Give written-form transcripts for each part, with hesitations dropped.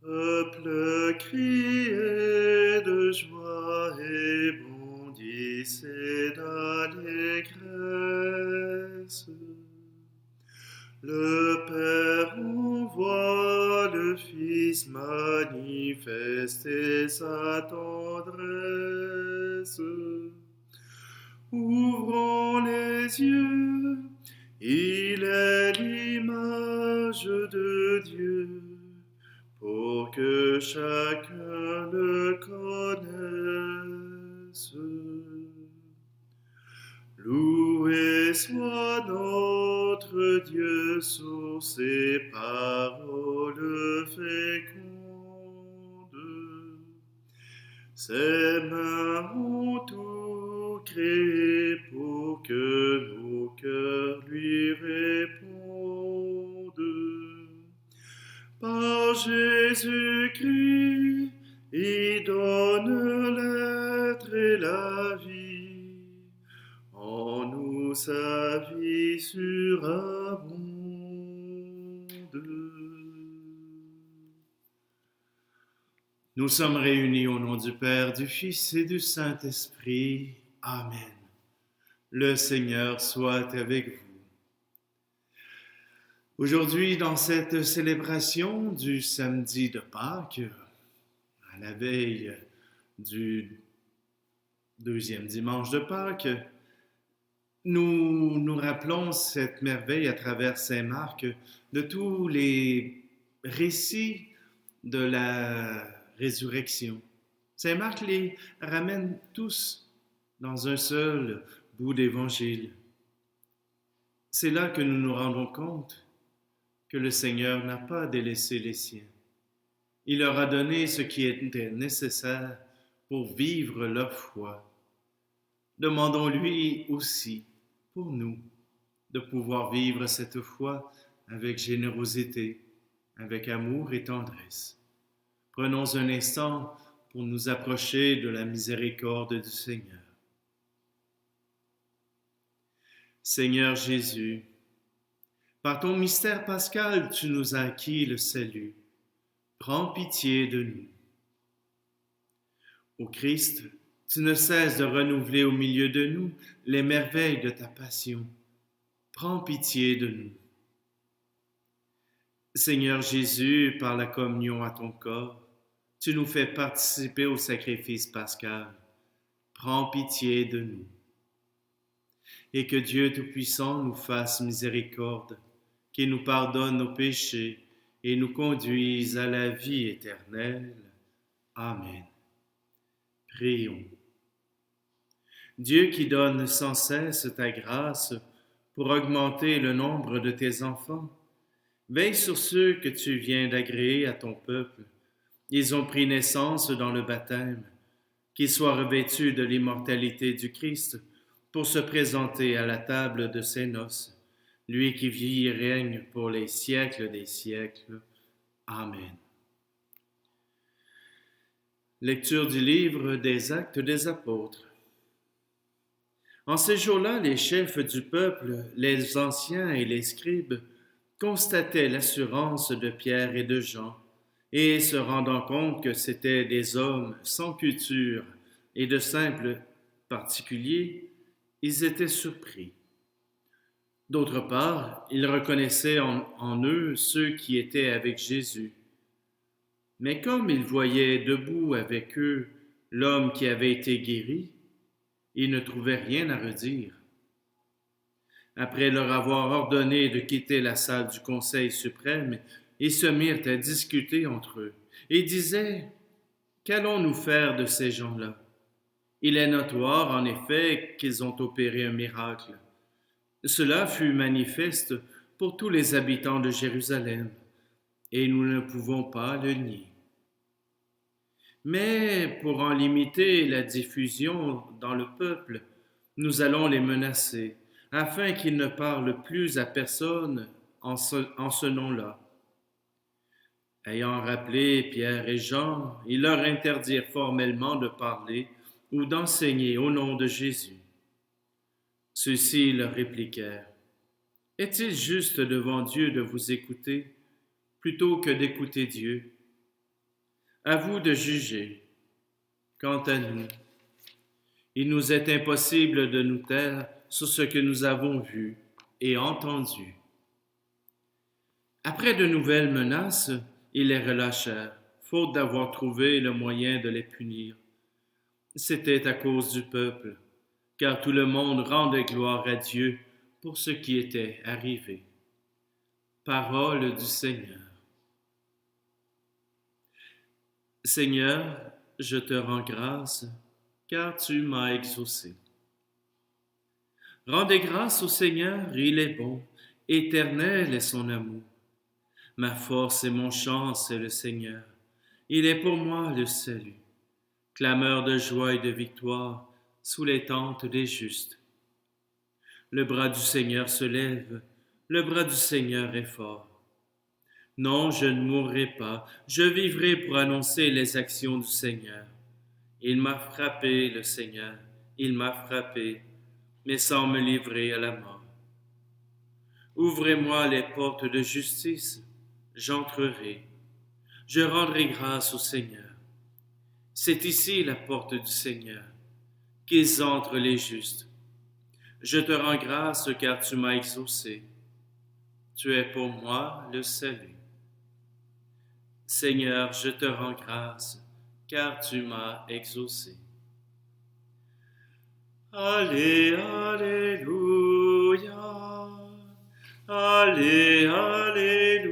Peuple, criez de joie et bondissez d'allégresse. Le Père envoie le Fils manifester sa tendresse. Ouvrons les yeux, il est l'image de Dieu, pour que chacun le connaisse. Loué soit notre Dieu sur ses paroles fécondes. Ses mains ont tout créé pour que nos cœurs lui répondent. Par Jésus-Christ, il donne l'être et la vie. En nous sa vie surabonde. Nous sommes réunis au nom du Père, du Fils et du Saint-Esprit. Amen. Le Seigneur soit avec vous. Aujourd'hui, dans cette célébration du samedi de Pâques, à la veille du deuxième dimanche de Pâques, nous nous rappelons cette merveille à travers Saint Marc de tous les récits de la résurrection. Saint Marc les ramène tous dans un seul bout d'évangile. C'est là que nous nous rendons compte que le Seigneur n'a pas délaissé les siens. Il leur a donné ce qui était nécessaire pour vivre leur foi. Demandons-lui aussi, pour nous, de pouvoir vivre cette foi avec générosité, avec amour et tendresse. Prenons un instant pour nous approcher de la miséricorde du Seigneur. Seigneur Jésus, par ton mystère pascal, tu nous as acquis le salut. Prends pitié de nous. Ô Christ, tu ne cesses de renouveler au milieu de nous les merveilles de ta passion. Prends pitié de nous. Seigneur Jésus, par la communion à ton corps, tu nous fais participer au sacrifice pascal. Prends pitié de nous. Et que Dieu Tout-Puissant nous fasse miséricorde, qu'il nous pardonne nos péchés et nous conduise à la vie éternelle. Amen. Prions. Dieu qui donne sans cesse ta grâce pour augmenter le nombre de tes enfants, veille sur ceux que tu viens d'agréer à ton peuple. Ils ont pris naissance dans le baptême, qu'ils soient revêtus de l'immortalité du Christ pour se présenter à la table de ses noces, lui qui vit et règne pour les siècles des siècles. Amen. Lecture du livre des Actes des Apôtres. En ces jours-là, les chefs du peuple, les anciens et les scribes, constataient l'assurance de Pierre et de Jean, et se rendant compte que c'étaient des hommes sans culture et de simples particuliers, ils étaient surpris. D'autre part, ils reconnaissaient en eux ceux qui étaient avec Jésus. Mais comme ils voyaient debout avec eux l'homme qui avait été guéri, ils ne trouvaient rien à redire. Après leur avoir ordonné de quitter la salle du Conseil suprême, ils se mirent à discuter entre eux et disaient: « Qu'allons-nous faire de ces gens-là? Il est notoire, en effet, qu'ils ont opéré un miracle. Cela fut manifeste pour tous les habitants de Jérusalem, et nous ne pouvons pas le nier. Mais pour en limiter la diffusion dans le peuple, nous allons les menacer, afin qu'ils ne parlent plus à personne en ce nom-là. » Ayant rappelé Pierre et Jean, ils leur interdirent formellement de parler ou d'enseigner au nom de Jésus. Ceux-ci leur répliquèrent: « Est-il juste devant Dieu de vous écouter plutôt que d'écouter Dieu? À vous de juger. Quant à nous, il nous est impossible de nous taire sur ce que nous avons vu et entendu. Après de nouvelles menaces, ils les relâchèrent, faute d'avoir trouvé le moyen de les punir. C'était à cause du peuple, car tout le monde rendait gloire à Dieu pour ce qui était arrivé. Parole du Seigneur. Seigneur, je te rends grâce, car tu m'as exaucé. Rendez grâce au Seigneur, il est bon, éternel est son amour. Ma force et mon chant, c'est le Seigneur. Il est pour moi le salut. Clameur de joie et de victoire sous les tentes des justes. Le bras du Seigneur se lève, le bras du Seigneur est fort. Non, je ne mourrai pas, je vivrai pour annoncer les actions du Seigneur. Il m'a frappé, le Seigneur, il m'a frappé, mais sans me livrer à la mort. Ouvrez-moi les portes de justice, j'entrerai. Je rendrai grâce au Seigneur. C'est ici la porte du Seigneur, qu'ils entrent les justes. Je te rends grâce car tu m'as exaucé. Tu es pour moi le salut. Seigneur, je te rends grâce car tu m'as exaucé. Allez, alléluia. Allez, alléluia.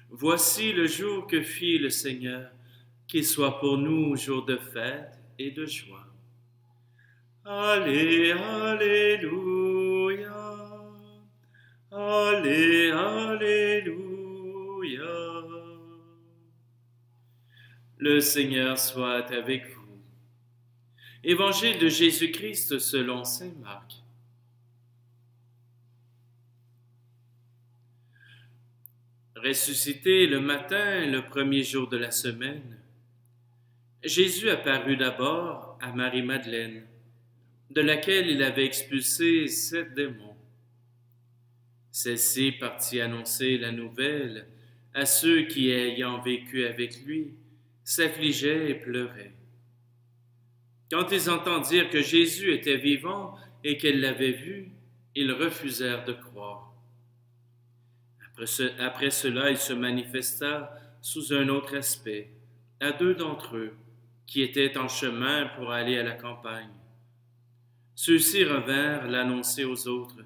Voici le jour que fit le Seigneur, qu'il soit pour nous jour de fête et de joie. Allez, alléluia. Allez, alléluia. Le Seigneur soit avec vous. Évangile de Jésus-Christ selon saint Marc. Ressuscité le matin, le premier jour de la semaine, Jésus apparut d'abord à Marie-Madeleine, de laquelle il avait expulsé 7 démons. Celle-ci partit annoncer la nouvelle à ceux qui, ayant vécu avec lui, s'affligeaient et pleuraient. Quand ils entendirent que Jésus était vivant et qu'elle l'avait vu, ils refusèrent de croire. Après cela, il se manifesta sous un autre aspect à 2 d'entre eux qui étaient en chemin pour aller à la campagne. Ceux-ci revinrent l'annoncer aux autres,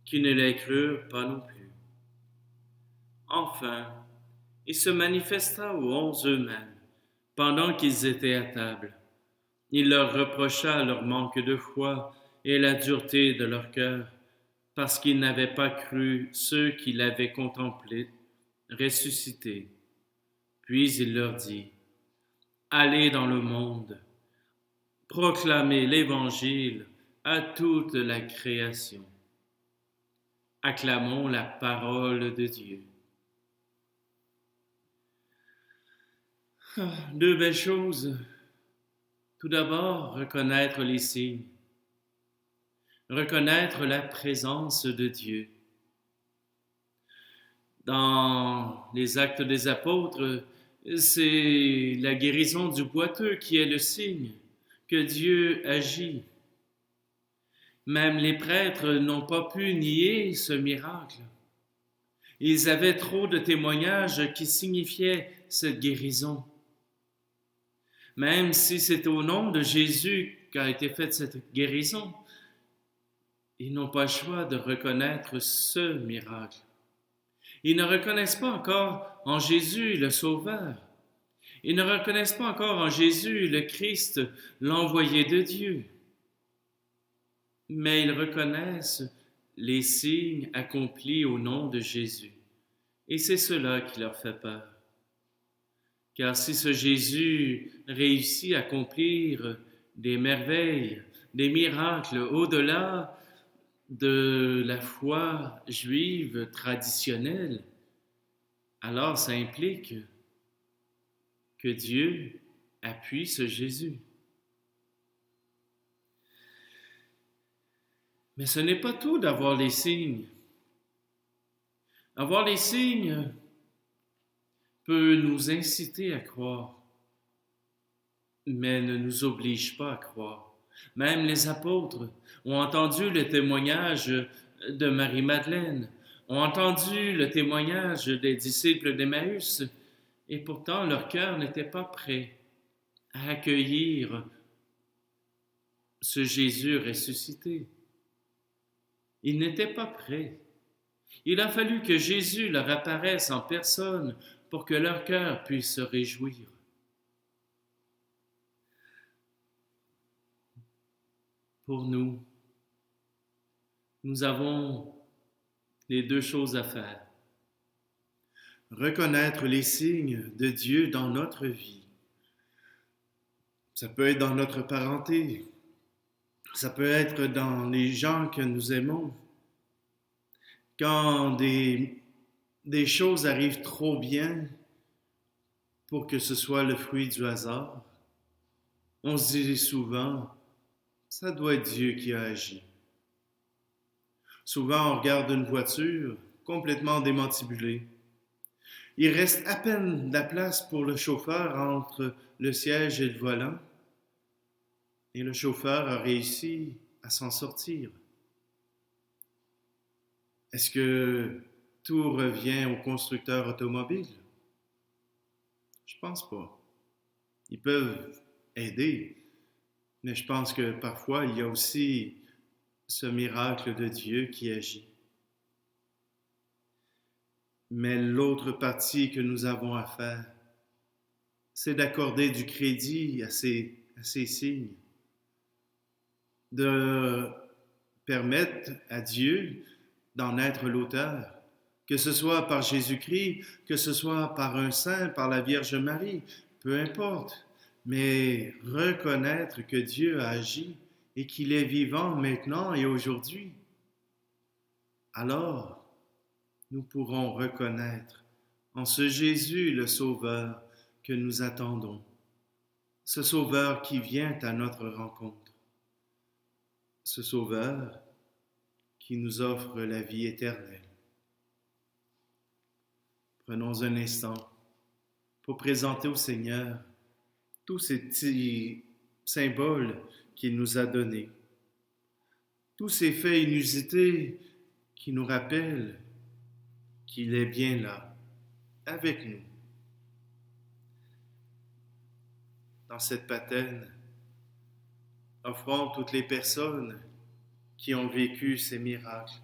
qui ne les crurent pas non plus. Enfin, il se manifesta aux 11 eux-mêmes, pendant qu'ils étaient à table. Il leur reprocha leur manque de foi et la dureté de leur cœur, parce qu'ils n'avaient pas cru ceux qui l'avaient contemplé ressuscité. Puis il leur dit, « Allez dans le monde, proclamez l'Évangile à toute la création. » Acclamons la parole de Dieu. Deux belles choses. Tout d'abord, reconnaître les signes. Reconnaître la présence de Dieu. Dans les Actes des Apôtres, c'est la guérison du boiteux qui est le signe que Dieu agit. Même les prêtres n'ont pas pu nier ce miracle. Ils avaient trop de témoignages qui signifiaient cette guérison. Même si c'est au nom de Jésus qu'a été faite cette guérison, ils n'ont pas le choix de reconnaître ce miracle. Ils ne reconnaissent pas encore en Jésus le Sauveur. Ils ne reconnaissent pas encore en Jésus le Christ, l'envoyé de Dieu. Mais ils reconnaissent les signes accomplis au nom de Jésus. Et c'est cela qui leur fait peur. Car si ce Jésus réussit à accomplir des merveilles, des miracles au-delà de la foi juive traditionnelle, alors ça implique que Dieu appuie ce Jésus. Mais ce n'est pas tout d'avoir les signes. Avoir les signes, peut nous inciter à croire, mais ne nous oblige pas à croire. Même les apôtres ont entendu le témoignage de Marie-Madeleine, ont entendu le témoignage des disciples d'Emmaüs, et pourtant leur cœur n'était pas prêt à accueillir ce Jésus ressuscité. Ils n'étaient pas prêts. Il a fallu que Jésus leur apparaisse en personne pour que leur cœur puisse se réjouir. Pour nous, nous avons les deux choses à faire. Reconnaître les signes de Dieu dans notre vie. Ça peut être dans notre parenté, ça peut être dans les gens que nous aimons. Quand des choses arrivent trop bien pour que ce soit le fruit du hasard, on se dit souvent, ça doit être Dieu qui a agi. Souvent, on regarde une voiture complètement démantibulée. Il reste à peine de la place pour le chauffeur entre le siège et le volant. Et le chauffeur a réussi à s'en sortir. Est-ce que tout revient au constructeur automobile? Je pense pas. Ils peuvent aider, mais je pense que parfois il y a aussi ce miracle de Dieu qui agit. Mais l'autre partie que nous avons à faire, c'est d'accorder du crédit à ces signes, de permettre à Dieu d'en être l'auteur, que ce soit par Jésus-Christ, que ce soit par un saint, par la Vierge Marie, peu importe, mais reconnaître que Dieu a agi et qu'il est vivant maintenant et aujourd'hui. Alors, nous pourrons reconnaître en ce Jésus le Sauveur que nous attendons, ce Sauveur qui vient à notre rencontre, ce Sauveur qui nous offre la vie éternelle. Prenons un instant pour présenter au Seigneur tous ces petits symboles qu'il nous a donnés, tous ces faits inusités qui nous rappellent qu'il est bien là, avec nous. Dans cette patène, offrons toutes les personnes qui ont vécu ces miracles,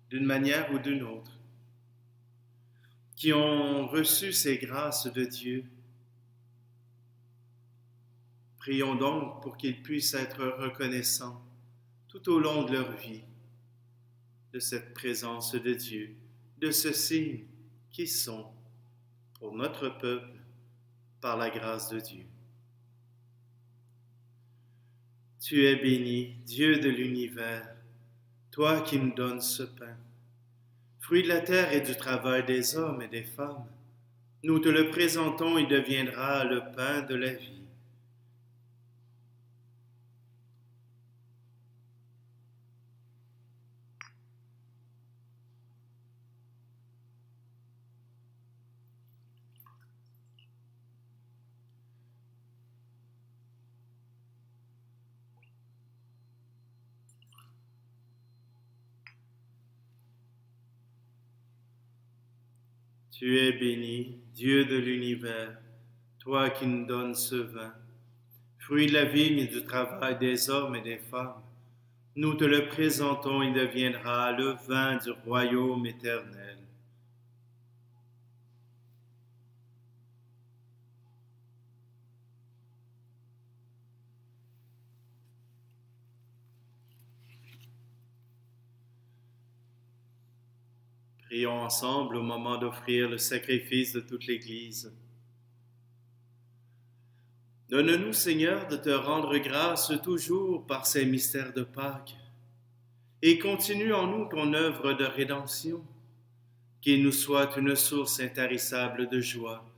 d'une manière ou d'une autre, qui ont reçu ces grâces de Dieu. Prions donc pour qu'ils puissent être reconnaissants tout au long de leur vie de cette présence de Dieu, de ce signe qui sont pour notre peuple par la grâce de Dieu. Tu es béni, Dieu de l'univers, toi qui nous donnes ce pain, fruit de la terre et du travail des hommes et des femmes. Nous te le présentons, il deviendra le pain de la vie. Tu es béni, Dieu de l'univers, toi qui nous donnes ce vin, fruit de la vigne et du travail des hommes et des femmes. Nous te le présentons, il deviendra le vin du royaume éternel. Prions ensemble au moment d'offrir le sacrifice de toute l'Église. Donne-nous, Seigneur, de te rendre grâce toujours par ces mystères de Pâques, et continue en nous ton œuvre de rédemption, qu'il nous soit une source intarissable de joie,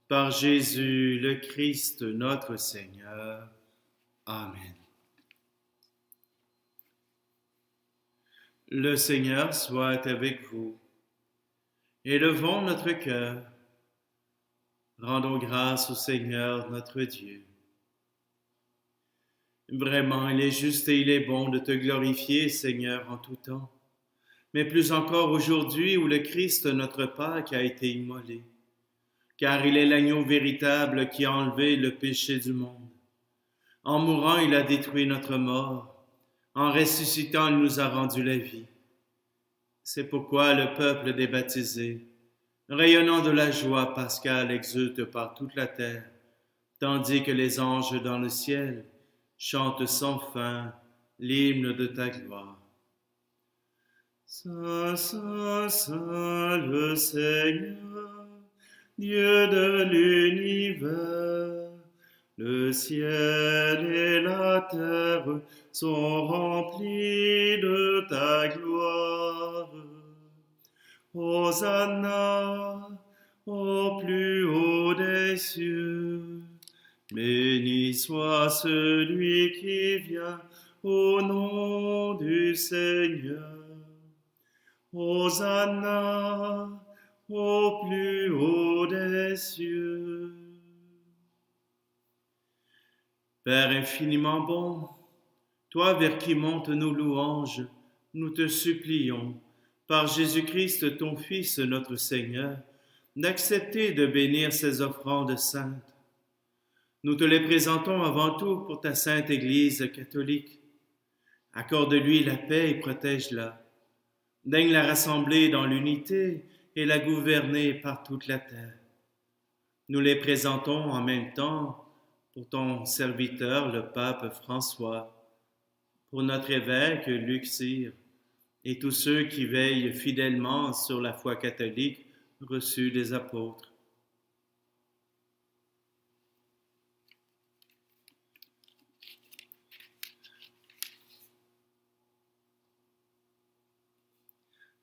par Jésus le Christ notre Seigneur. Amen. Le Seigneur soit avec vous. Élevons notre cœur. Rendons grâce au Seigneur notre Dieu. Vraiment, il est juste et il est bon de te glorifier, Seigneur, en tout temps, mais plus encore aujourd'hui où le Christ, notre Pâque, a été immolé, car il est l'agneau véritable qui a enlevé le péché du monde. En mourant, il a détruit notre mort. En ressuscitant, il nous a rendu la vie. C'est pourquoi le peuple des baptisés, rayonnant de la joie pascale, exulte par toute la terre, tandis que les anges dans le ciel chantent sans fin l'hymne de ta gloire. Saint, Saint, Saint, le Seigneur, Dieu de l'univers, le ciel et la terre sont remplis de ta gloire. Hosanna au plus haut des cieux. Béni soit celui qui vient au nom du Seigneur. Hosanna au plus haut des cieux. Père infiniment bon, toi vers qui montent nos louanges, nous te supplions, par Jésus-Christ ton Fils notre Seigneur, d'accepter de bénir ces offrandes saintes. Nous te les présentons avant tout pour ta sainte Église catholique. Accorde-lui la paix et protège-la. Daigne la rassembler dans l'unité et la gouverner par toute la terre. Nous les présentons en même temps pour ton serviteur, le pape François, pour notre évêque Luc Cyr et tous ceux qui veillent fidèlement sur la foi catholique reçue des apôtres.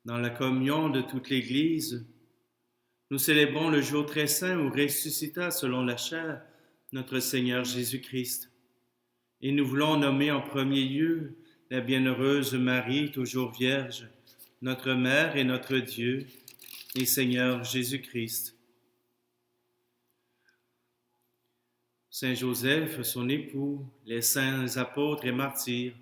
Dans la communion de toute l'Église, nous célébrons le jour très saint où ressuscita selon la chair notre Seigneur Jésus-Christ. Et nous voulons nommer en premier lieu la bienheureuse Marie, toujours vierge, notre Mère et notre Dieu, et Seigneur Jésus-Christ. Saint Joseph, son époux, les saints apôtres et martyrs,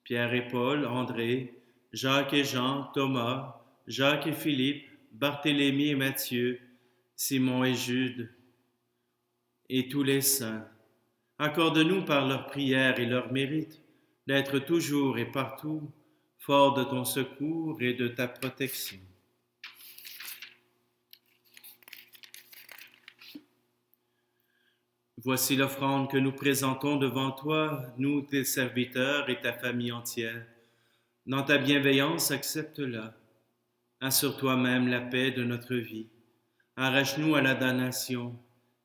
Pierre et Paul, André, Jacques et Jean, Thomas, Jacques et Philippe, Barthélemy et Matthieu, Simon et Jude, et tous les saints. Accorde-nous par leurs prières et leurs mérites d'être toujours et partout forts de ton secours et de ta protection. Voici l'offrande que nous présentons devant toi, nous, tes serviteurs et ta famille entière. Dans ta bienveillance, accepte-la. Assure toi-même la paix de notre vie. Arrache-nous à la damnation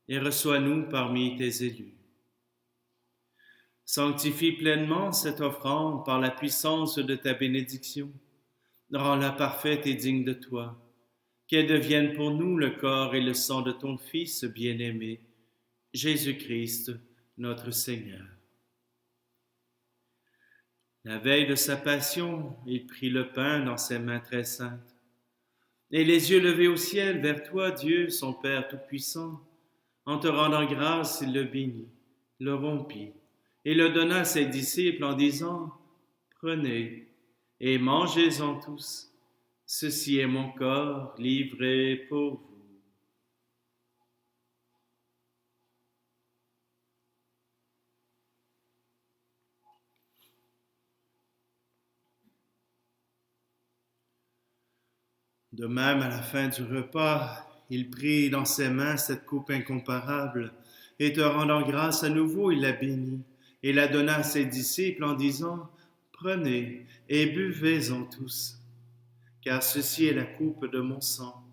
et reçois-nous parmi tes élus. Sanctifie pleinement cette offrande par la puissance de ta bénédiction. Rends-la parfaite et digne de toi, qu'elle devienne pour nous le corps et le sang de ton Fils bien-aimé, Jésus-Christ, notre Seigneur. La veille de sa passion, il prit le pain dans ses mains très saintes, et les yeux levés au ciel vers toi, Dieu, son Père Tout-Puissant, en te rendant grâce, il le bénit, le rompit, et le donna à ses disciples en disant, « Prenez et mangez-en tous, ceci est mon corps livré pour vous. » De même, à la fin du repas, il prit dans ses mains cette coupe incomparable, et te rendant grâce à nouveau, il la bénit, et la donna à ses disciples en disant, « Prenez et buvez-en tous, car ceci est la coupe de mon sang,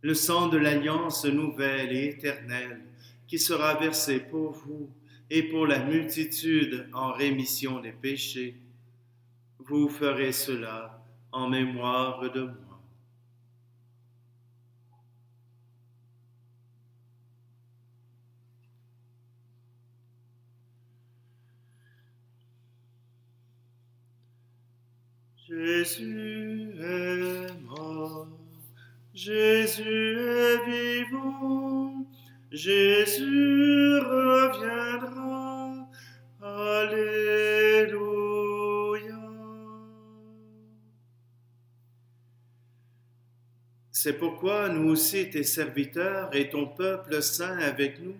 le sang de l'alliance nouvelle et éternelle, qui sera versé pour vous et pour la multitude en rémission des péchés. Vous ferez cela en mémoire de moi. » Jésus est mort, Jésus est vivant, Jésus reviendra. Alléluia. C'est pourquoi nous aussi, tes serviteurs et ton peuple saint avec nous,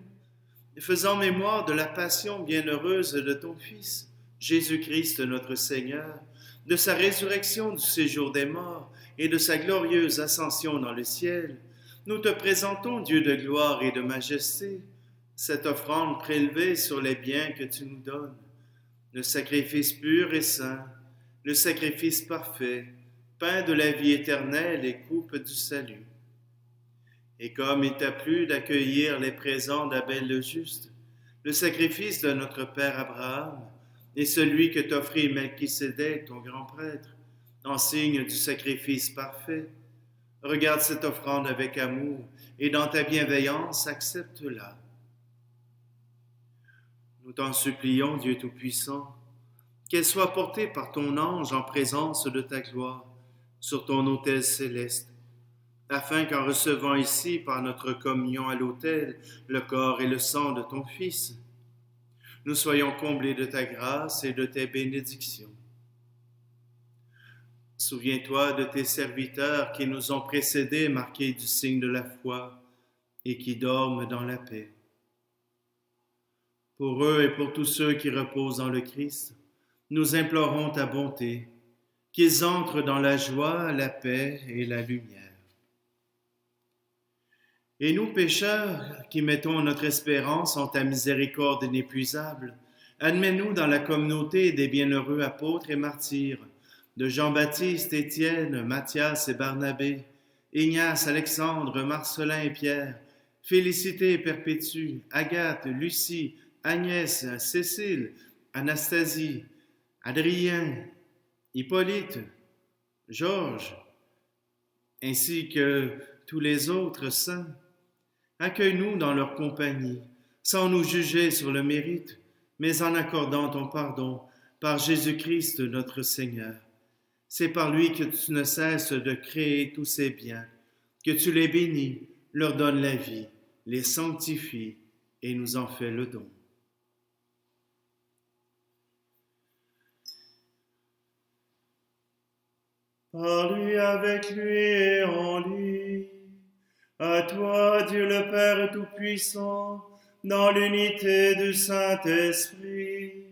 faisant mémoire de la passion bienheureuse de ton Fils, Jésus-Christ notre Seigneur, de sa résurrection du séjour des morts et de sa glorieuse ascension dans le ciel, nous te présentons, Dieu de gloire et de majesté, cette offrande prélevée sur les biens que tu nous donnes, le sacrifice pur et saint, le sacrifice parfait, pain de la vie éternelle et coupe du salut. Et comme il t'a plu d'accueillir les présents d'Abel le juste, le sacrifice de notre père Abraham et celui que t'offrit Melchisédek, ton grand prêtre, en signe du sacrifice parfait, regarde cette offrande avec amour et dans ta bienveillance accepte-la. Nous t'en supplions, Dieu Tout-Puissant, qu'elle soit portée par ton ange en présence de ta gloire sur ton autel céleste, afin qu'en recevant ici, par notre communion à l'autel, le corps et le sang de ton Fils, nous soyons comblés de ta grâce et de tes bénédictions. Souviens-toi de tes serviteurs qui nous ont précédés, marqués du signe de la foi, et qui dorment dans la paix. Pour eux et pour tous ceux qui reposent en le Christ, nous implorons ta bonté, qu'ils entrent dans la joie, la paix et la lumière. Et nous, pécheurs, qui mettons notre espérance en ta miséricorde inépuisable, admets-nous dans la communauté des bienheureux apôtres et martyrs, de Jean-Baptiste, Étienne, Matthias et Barnabé, Ignace, Alexandre, Marcelin et Pierre, Félicité et Perpétue, Agathe, Lucie, Agnès, Cécile, Anastasie, Adrien, Hippolyte, Georges, ainsi que tous les autres saints. Accueille-nous dans leur compagnie, sans nous juger sur le mérite, mais en accordant ton pardon par Jésus-Christ notre Seigneur. C'est par lui que tu ne cesses de créer tous ces biens, que tu les bénis, leur donnes la vie, les sanctifies et nous en fais le don. Par lui, avec lui et en lui, à toi, Dieu le Père Tout-Puissant, dans l'unité du Saint-Esprit,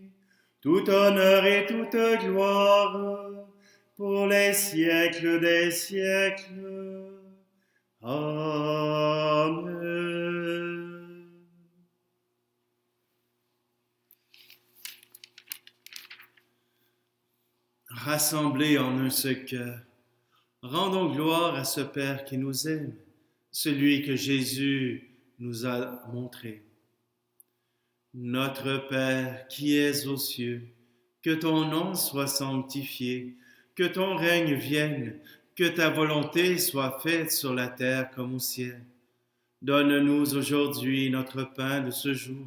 tout honneur et toute gloire, pour les siècles des siècles. Amen. Rassemblés en un seul cœur, rendons gloire à ce Père qui nous aime, celui que Jésus nous a montré. Notre Père qui es aux cieux, que ton nom soit sanctifié, que ton règne vienne, que ta volonté soit faite sur la terre comme au ciel. Donne-nous aujourd'hui notre pain de ce jour.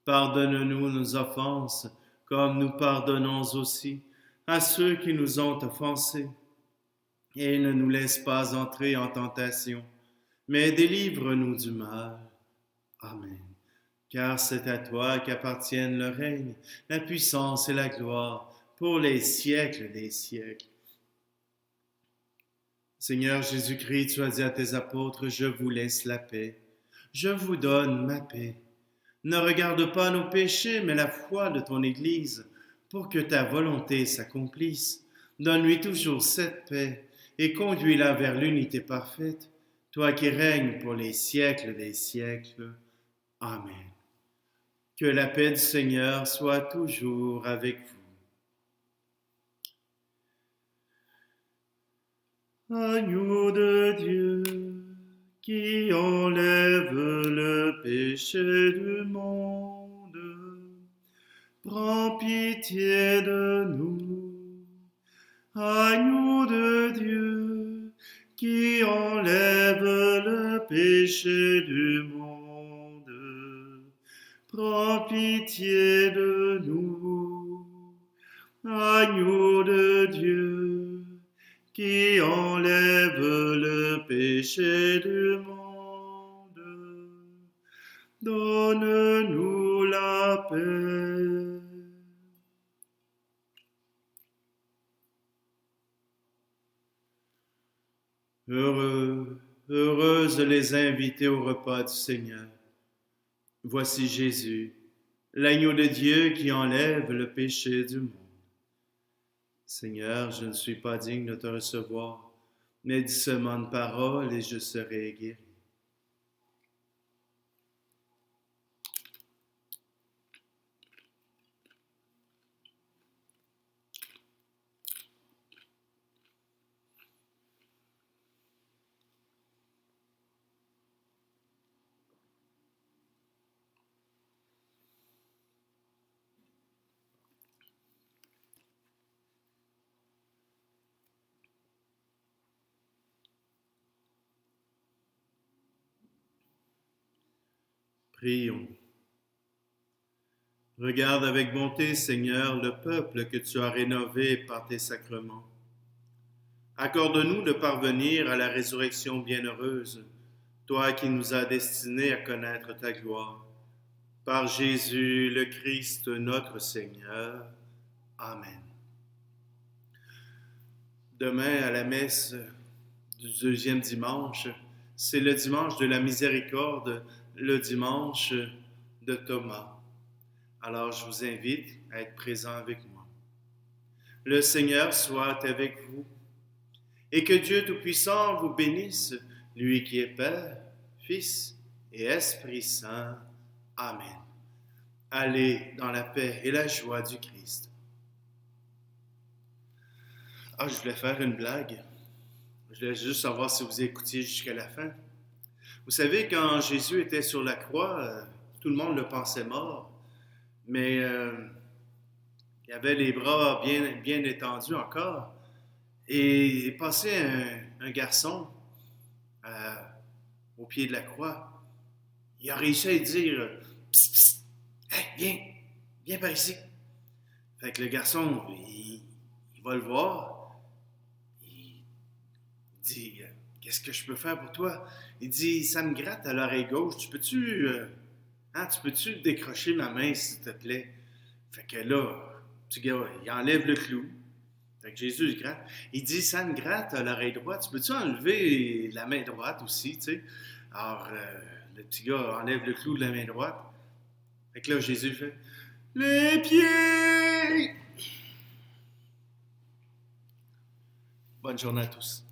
Pardonne-nous nos offenses, comme nous pardonnons aussi à ceux qui nous ont offensés. Et ne nous laisse pas entrer en tentation, mais délivre-nous du mal. Amen. Car c'est à toi qu'appartiennent le règne, la puissance et la gloire pour les siècles des siècles. Seigneur Jésus-Christ, tu as dit à tes apôtres, je vous laisse la paix, je vous donne ma paix. Ne regarde pas nos péchés, mais la foi de ton Église, pour que ta volonté s'accomplisse. Donne-lui toujours cette paix et conduis-la vers l'unité parfaite, toi qui règnes pour les siècles des siècles. Amen. Que la paix du Seigneur soit toujours avec vous. Agneau de Dieu, qui enlève le péché du monde, prends pitié de nous. Agneau de Dieu, qui enlève le péché du monde, prends pitié de nous. Agneau de Dieu, qui enlève le péché du monde, donne-nous la paix. Heureux, heureuses les invités au repas du Seigneur. Voici Jésus, l'agneau de Dieu qui enlève le péché du monde. Seigneur, je ne suis pas digne de te recevoir, mais dis seulement une parole et je serai guéri. Prions. Regarde avec bonté, Seigneur, le peuple que tu as rénové par tes sacrements. Accorde-nous de parvenir à la résurrection bienheureuse, toi qui nous as destinés à connaître ta gloire. Par Jésus le Christ, notre Seigneur. Amen. Demain, à la messe du deuxième dimanche, c'est le dimanche de la miséricorde, le dimanche de Thomas. Alors, je vous invite à être présent avec moi. Le Seigneur soit avec vous et que Dieu Tout-Puissant vous bénisse, lui qui est Père, Fils et Esprit Saint. Amen. Allez dans la paix et la joie du Christ. Je voulais faire une blague. Je voulais juste savoir si vous écoutiez jusqu'à la fin. Vous savez, quand Jésus était sur la croix, tout le monde le pensait mort, mais il avait les bras bien étendus encore. Et il est passé un garçon au pied de la croix. Il a réussi à lui dire psst, psst, hey, viens par ici. Fait que le garçon, il va le voir. Il dit qu'est-ce que je peux faire pour toi? Il dit ça me gratte à l'oreille gauche. Tu peux-tu décrocher ma main, s'il te plaît? Fait que là, le petit gars, il enlève le clou. Fait que Jésus il gratte. Il dit, ça me gratte à l'oreille droite. Tu peux-tu enlever la main droite aussi, tu sais? Alors, le petit gars enlève le clou de la main droite. Fait que là, Jésus fait, les pieds! Bonne journée à tous.